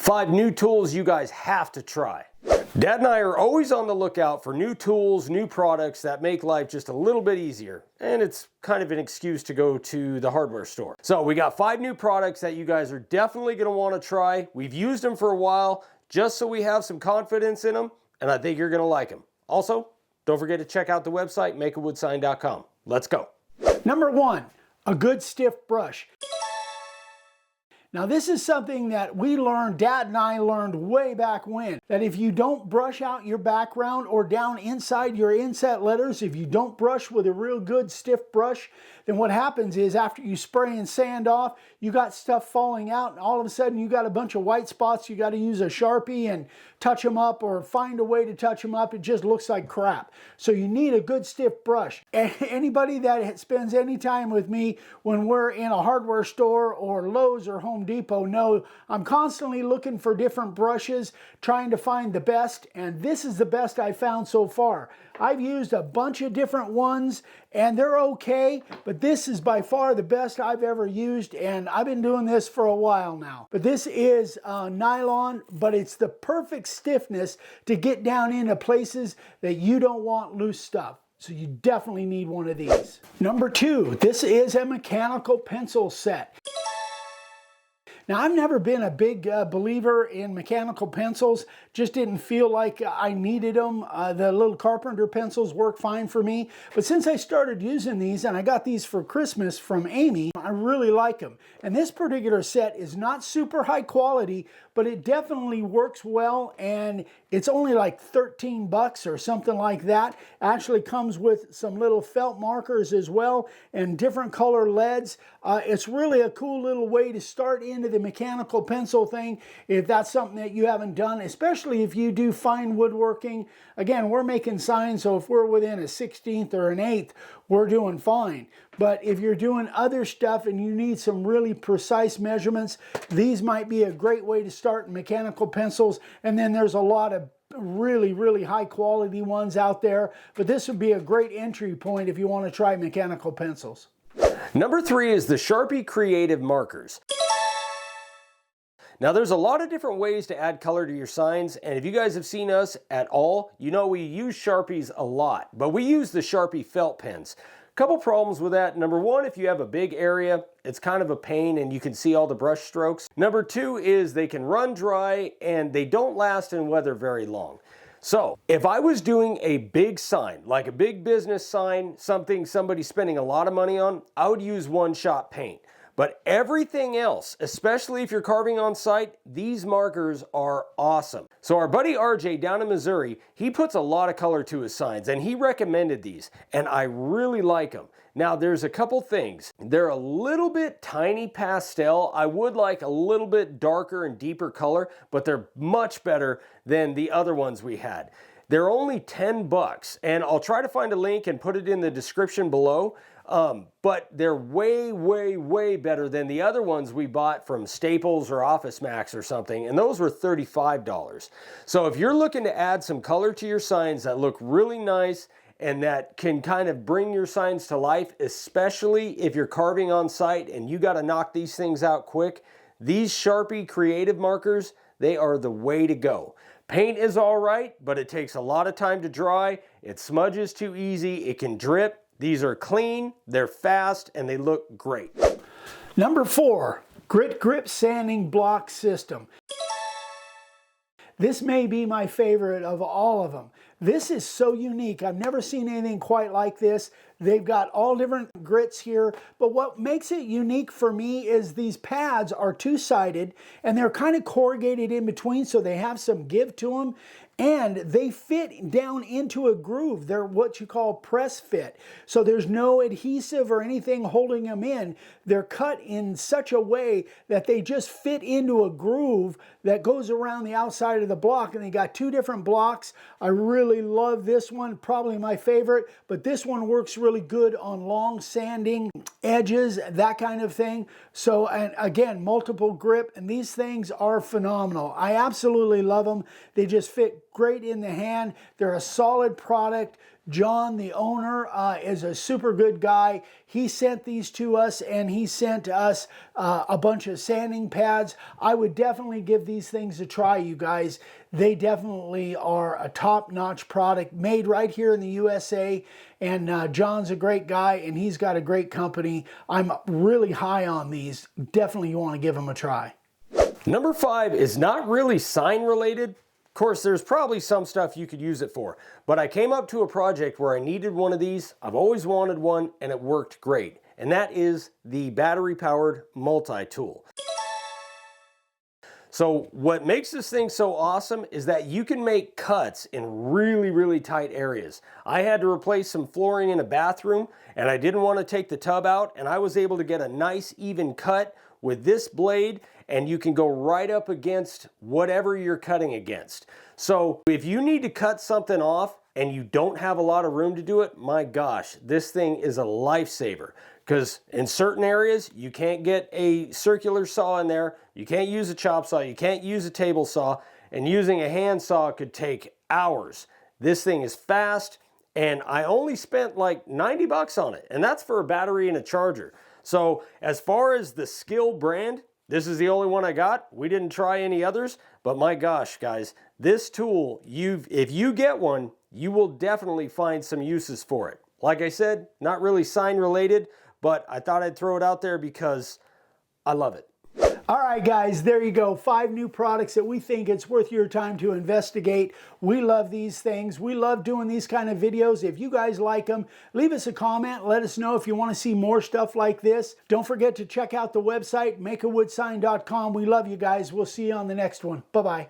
5 new tools you guys have to try. Dad and I are always on the lookout for new tools, new products that make life just a little bit easier. And it's kind of an excuse to go to the hardware store. So we got 5 new products that you guys are definitely going to want to try. We've used them for a while just so we have some confidence in them, and I think you're going to like them. Also, don't forget to check out the website, makeawoodsign.com. Let's go. Number 1, a good stiff brush. Now this is something that we learned, Dad and I learned way back when, that if you don't brush out your background or down inside your inset letters, if you don't brush with a real good stiff brush, then what happens is after you spray and sand off, you got stuff falling out and all of a sudden you got a bunch of white spots. You got to use a Sharpie and touch them up or find a way to touch them up. It just looks like crap. So you need a good stiff brush. Anybody that spends any time with me when we're in a hardware store or Lowe's or Home Depot know I'm constantly looking for different brushes, trying to find the best, and this is the best I've found so far. I've used a bunch of different ones and they're okay, but this is by far the best I've ever used, and I've been doing this for a while now. But this is nylon, but it's the perfect stiffness to get down into places that you don't want loose stuff. So you definitely need one of these. Number 2, this is a mechanical pencil set. Now, I've never been a big believer in mechanical pencils, just didn't feel like I needed them. The little carpenter pencils work fine for me. But since I started using these, and I got these for Christmas from Amy, I really like them. And this particular set is not super high quality, but it definitely works well, and it's only like 13 bucks or something like that. Actually comes with some little felt markers as well and different color leads. It's really a cool little way to start into the mechanical pencil thing if that's something that you haven't done, especially if you do fine woodworking. Again, we're making signs, so if we're within a 16th or an 1/8, we're doing fine. But if you're doing other stuff and you need some really precise measurements, these might be a great way to start in mechanical pencils. And then there's a lot of really high quality ones out there, but this would be a great entry point if you want to try mechanical pencils. Number 3 is the Sharpie Creative Markers. Now there's a lot of different ways to add color to your signs, and if you guys have seen us at all, you know we use Sharpies a lot, but we use the Sharpie felt pens. Couple problems with that. Number 1, if you have a big area, it's kind of a pain and you can see all the brush strokes. Number 2 is they can run dry and they don't last in weather very long. So if I was doing a big sign, like a big business sign, something somebody's spending a lot of money on, I would use one-shot paint. But everything else, especially if you're carving on site, these markers are awesome. So our buddy RJ down in Missouri, he puts a lot of color to his signs and he recommended these, and I really like them. Now there's a couple things. They're a little bit tiny pastel. I would like a little bit darker and deeper color, but they're much better than the other ones we had. They're only 10 bucks, and I'll try to find a link and put it in the description below. But they're way better than the other ones we bought from Staples or Office Max or something, and those were $35. So if you're looking to add some color to your signs that look really nice and that can kind of bring your signs to life, especially if you're carving on site and you got to knock these things out quick, these Sharpie Creative Markers, they are the way to go. Paint is all right, but it takes a lot of time to dry. It smudges too easy. It can drip. These are clean, they're fast, and they look great. Number 4, Grit Grip Sanding Block System. This may be my favorite of all of them. This is so unique. I've never seen anything quite like this. They've got all different grits here, but what makes it unique for me is these pads are two-sided and they're kind of corrugated in between, so they have some give to them. And they fit down into a groove. They're what you call press fit. So there's no adhesive or anything holding them in. They're cut in such a way that they just fit into a groove that goes around the outside of the block. And they got 2 different blocks. I really love this one, probably my favorite. But this one works really good on long sanding edges, that kind of thing. So, and again, multiple grip. And these things are phenomenal. I absolutely love them. They just fit great in the hand. They're a solid product. John, the owner, is a super good guy. He sent these to us, and he sent us a bunch of sanding pads. I would definitely give these things a try, you guys. They definitely are a top-notch product made right here in the USA. And John's a great guy, and he's got a great company. I'm really high on these. Definitely you want to give them a try. Number 5 is not really sign related. Of course, there's probably some stuff you could use it for, but I came up to a project where I needed one of these. I've always wanted one, and it worked great. And that is the battery-powered multi-tool. So what makes this thing so awesome is that you can make cuts in really, really tight areas. I had to replace some flooring in a bathroom, and I didn't want to take the tub out, and I was able to get a nice even cut with this blade, and you can go right up against whatever you're cutting against. So if you need to cut something off and you don't have a lot of room to do it, my gosh, this thing is a lifesaver. Because in certain areas, you can't get a circular saw in there, you can't use a chop saw, you can't use a table saw, and using a hand saw could take hours. This thing is fast, and I only spent like 90 bucks on it, and that's for a battery and a charger. So as far as the Skill brand, this is the only one I got. We didn't try any others, but my gosh, guys, this tool, if you get one, you will definitely find some uses for it. Like I said, not really sign related, but I thought I'd throw it out there because I love it. All right, guys, there you go. 5 new products that we think it's worth your time to investigate. We love these things. We love doing these kind of videos. If you guys like them, leave us a comment. Let us know if you want to see more stuff like this. Don't forget to check out the website, makeawoodsign.com. We love you guys. We'll see you on the next one. Bye-bye.